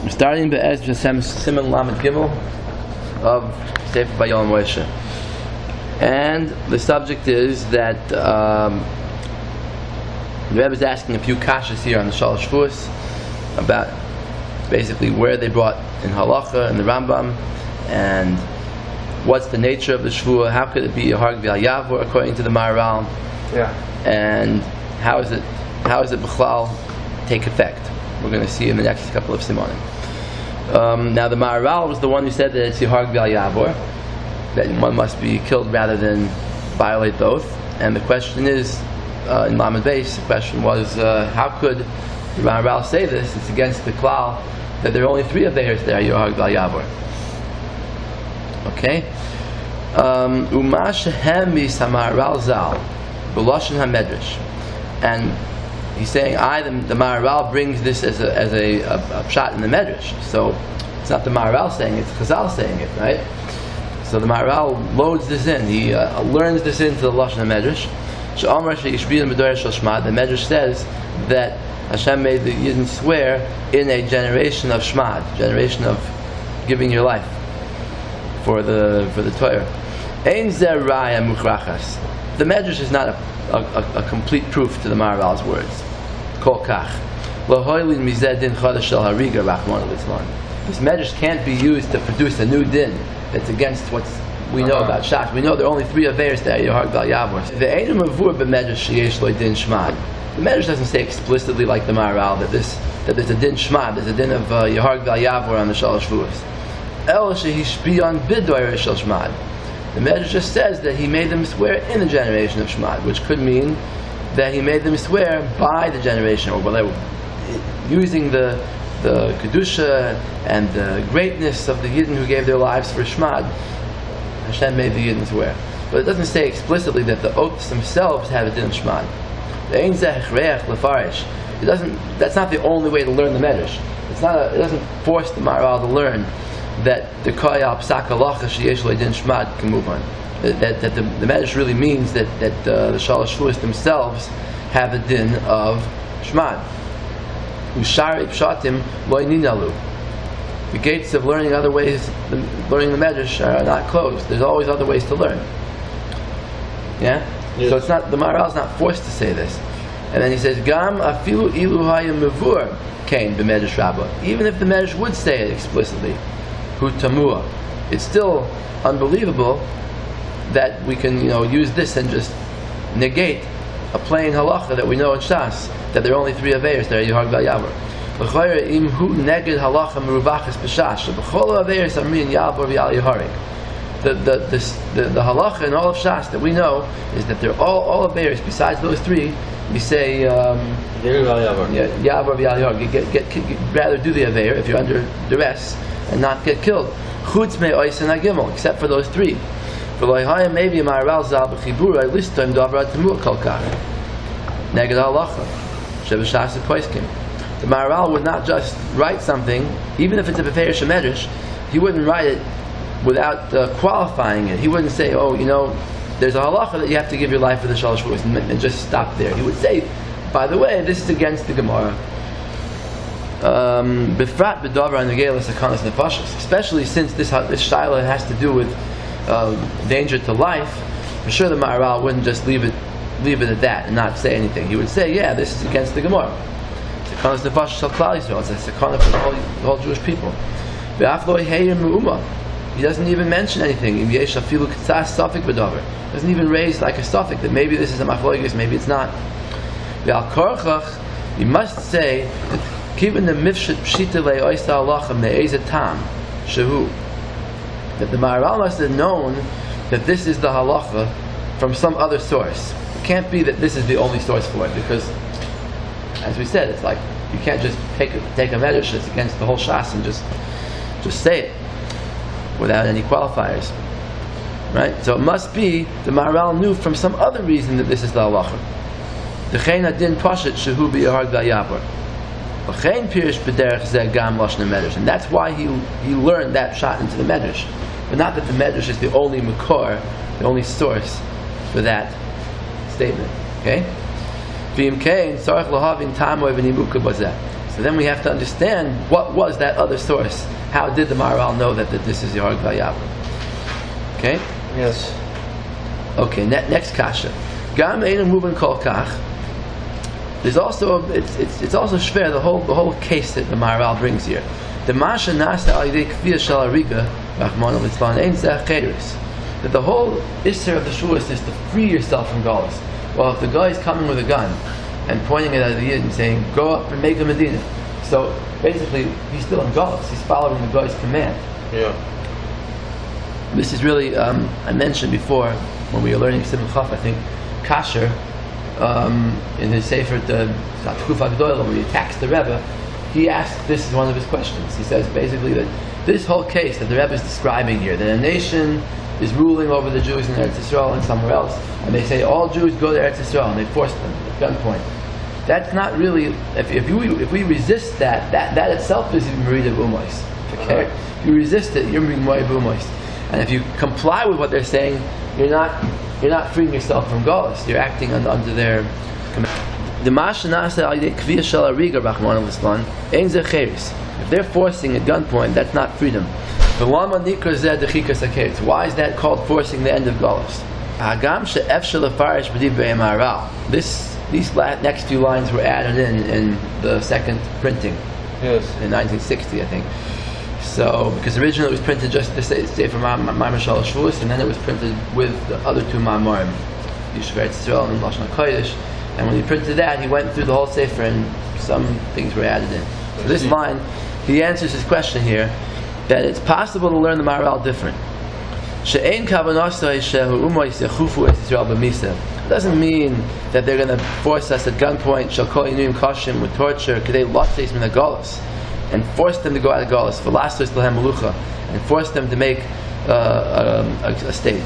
We're starting Be'ez Siman Lamed Gimel of Sefer Vayoel Moshe, and the subject is that the Rabbi is asking a few kashas here on the Shalosh Shevuos about basically where they brought in halacha and the Rambam, and what's the nature of the Shvuah, how could it be a harg v'al yavor according to the Maamar, and how is it b'chlal take effect. We're going to see in the next couple of Simanim. Now the Maamar was the one who said that it's harg v'al yavor, that one must be killed rather than violate the oath. And the question is, in Lamed Beis, the question was, how could the Maamar say this? It's against the klal that there are only three aveiros there, harg v'al yavor. Okay? Uma shehem Maamar zal b'lashon hamedrash, and he's saying, the Maamar brings this as a pshat in the Medrash. So it's not the Maamar saying it, it's Chazal saying it, right? So the Maamar loads this in. He learns this into the Lashon HaMedrash. The Medrash says that Hashem made the Yidden swear in a generation of Shmad, generation of giving your life for the Torah. Ein zer raya muchrachas. The Medrash is not a complete proof to the Maaral's words. Kol kach. This Medrash can't be used to produce a new din that's against what we know about Shas. We know there are only three aveiros there, harg v'al yavor. The Medrash doesn't say explicitly like the Maamar that there's a din shmad, there's a din of harg v'al yavor on the Shalosh Shevuos. El shehishpion b'doyer shel shmad. The Medrash just says that he made them swear in the generation of Shmad, which could mean that he made them swear by the generation, or whatever, using the kedusha and the greatness of the Yidden who gave their lives for Shmad. Hashem made the Yidden swear, but it doesn't say explicitly that the oaths themselves have a din of Shmad. It doesn't. That's not the only way to learn the Medrash. It doesn't force the Maamar to learn that the koyal psak halacha sheyesh lo din shmad can move on. That the Medrash really means that the Shalosh Shevuos themselves have a din of shmad. Ushari pshatim lo ninalu. The gates of learning other ways, learning the Medrash, are not closed. There's always other ways to learn. Yeah. Yes. So it's not, the Maamar is not forced to say this. And then he says, Gam afilu ilu hayam mevur kain b'Medrash Rabbah. Even if the Medrash would say it explicitly, it's still unbelievable that we can, use this and just negate a plain halacha that we know in Shas, that there are only three aveiros there, harg v'al yavor. The halacha in all of Shas that we know is that they're all aveiros. Besides those three, we say yavor v'al yavor. Rather do the aveir if you're under duress and not get killed. Chutz me ois and agimel, except for those three. Maybe Maamar zal b'chibura listam davra temur kol kach neged halacha shebeshas poiskim. The Maamar would not just write something, even if it's a beferish medrash. He wouldn't write it without qualifying it. He wouldn't say, there's a halacha that you have to give your life for the Shalosh Shevuos, and just stop there. He would say, by the way, this is against the Gemara. Especially since this shaila has to do with danger to life. For sure, the Maamar wouldn't just leave it at that and not say anything. He would say, this is against the Gemara. It's a sakana for the whole Jewish people. He doesn't even mention anything. He doesn't even raise like a suffix that maybe this is a machlokes, maybe it's not. You must say that given the mifshet pshita le'oisa halacha me'ezet tam shehu, that the Maamar must have known that this is the halacha from some other source. It can't be that this is the only source for it, because, as we said, it's like you can't just take a medrash that's against the whole Shas and just say it without any qualifiers, right? So it must be the Maamar knew from some other reason that this is the halacha. D'chein adin pashet shehu b'harg v'al yavor. And that's why he learned that shot into the Medrash. But not that the Medrash is the only makor, the only source for that statement. Okay? So So then we have to understand what was that other source. How did the Maharal know that this is Yarg Vayavor? Okay? Yes. Okay, next kasha. Gam Ein Muban Kol Kach. There's also it's also shver the whole case that the Maharal brings here. The Masha Nasa Al Yidei Kfir Shal Ariga Rachmana Litzlan Ein Zeh Cheres. That the whole issue of the Shevuos is to free yourself from Galus. Well, if the guy is coming with a gun and pointing it at the Yid and saying, "Go up and make a Medina," so basically he's still in Galus. He's following the guy's command. Yeah. This is really I mentioned before when we were learning Siman Chaf, I think Kasher in his Sefer the Tkufa Gdoila, when he attacks the Rebbe, he asks, this is one of his questions. He says basically that this whole case that the Rebbe is describing here, that a nation is ruling over the Jews in Eretz Yisrael and somewhere else, and they say all Jews go to Eretz Yisrael, and they force them at gunpoint. That's not really. If we resist that itself is Merida B'Umois. Okay, if you resist it, you're Merida B'Umois. And if you comply with what they're saying, you're not freeing yourself from Galus. You're acting under their command. The Mashanasa Al Yidei Kfir Shel Ariga Rachmana Litzlan Ein Zeh Cheres. If they're forcing at gunpoint, that's not freedom. Why is that called forcing the end of Galus? These next few lines were added in the second printing. Yes. In 1960, I think. So, because originally it was printed just to say Sefer Maamar Shalosh Shevuos, and then it was printed with the other two Maamarim, Yishuv Eretz Yisrael and Lashon HaKodesh. And when he printed that, he went through the whole Sefer, and some things were added in. So this line, he answers his question here, that it's possible to learn the Maharal different. It doesn't mean that they're going to force us at gunpoint, with torture, and force them to go out of Galus, and force them to make a state.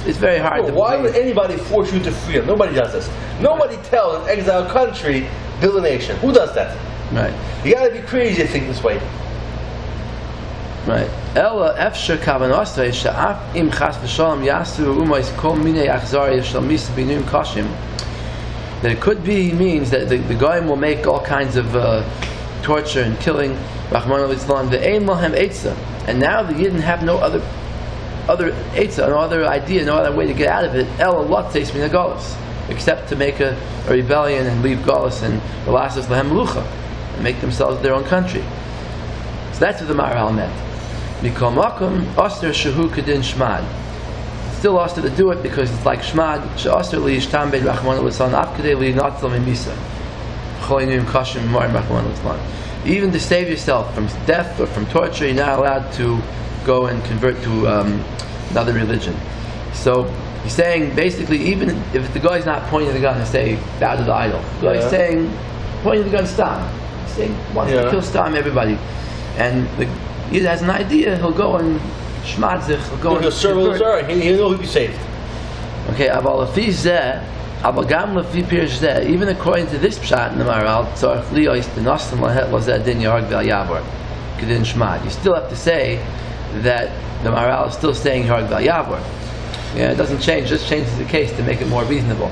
It's very hard to why would anybody force you to freedom? Nobody does this. Nobody tells an exiled country, build a nation. Who does that? Right. You gotta be crazy to think this way. Right. That it could be means that the Goyim will make all kinds of torture and killing, and now the Yidden have no other eitzah, no other idea, no other way to get out of it, except to make a rebellion and leave Galus and Velasas Lahem Melucha and make themselves their own country. So that's what the Maharal meant. Mikol Makom Oster Shehu Kedin Shmad. It's still Oster to do it because it's like Shmad. She'Oster Li Yishtam Beid Rachmana Litzlan Afkedei Li Natzal Mimisa. Cholinuyim Kashim Morim Rachmana Litzlan. Even to save yourself from death or from torture, you're not allowed to go and convert to another religion. So he's saying basically, even if the guy's not pointing the gun and say bow to the idol, the guy's saying pointing the gun, Stam. He's saying wants to kill Stam everybody, and the Yid has an idea, he'll go and shmadzich, he'll go and serve the Torah, he'll know he'll be saved. Okay, even according to this pshat in the Maharal, you still have to say that the Maharal is still saying Yarg Val Yavor. Yeah, it doesn't change, just changes the case to make it more reasonable.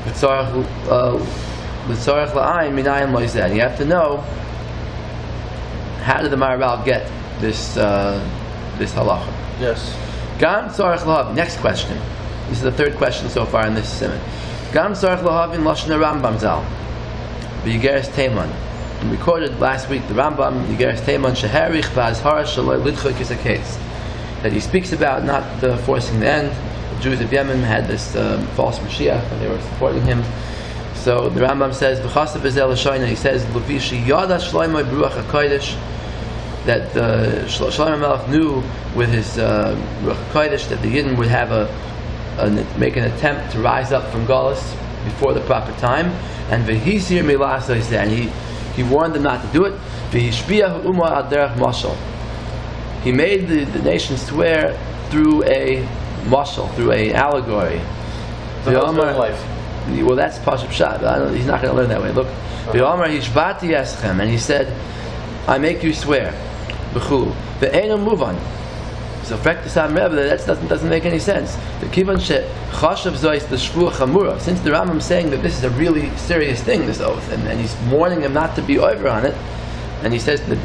You have to know, how did the Maharal get this halacha? Yes. Gam tzarech lahav. Next question. This is the third question so far in this Siman. Gam tzarech lahav in lashon Rambam zal. V'yigeres Teiman. We recorded last week the Rambam Yigeres Teiman sheharich ba'azhara shaloi lidchok case that he speaks about not forcing the end. The Jews of Yemen had this false Mashiach and they were supporting him. So the Rambam says v'chasav ezel l'shoyna. He says l'vishi yada shloimoi beruach hakodesh, that Shlomo Melech knew with his Ruach HaKodesh that the Yidden would have make an attempt to rise up from Galus before the proper time, and v'hizir milas, and he warned them not to do it. V'hishbiyahu umah al derech mashal. He made the nation swear through a mashal, through an allegory. Well, that's Pashup Pshat. He's not going to learn that way. Look, V'yomer hishbati eschem, and he said, I make you swear. So So frek the Sam Rebbe, that doesn't make any sense. The kivan she chashav zois the shvuah chamura. Since the Rambam is saying that this is a really serious thing, this oath, and he's warning him not to be over on it, and he says that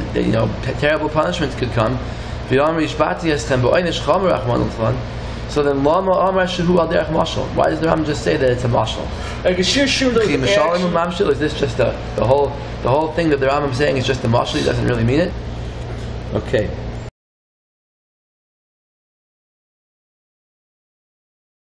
terrible punishments could come. So then, why does the Rambam just say that it's a mashal? Is this just the whole thing that the Rambam is saying is just a mashal? He doesn't really mean it. Okay.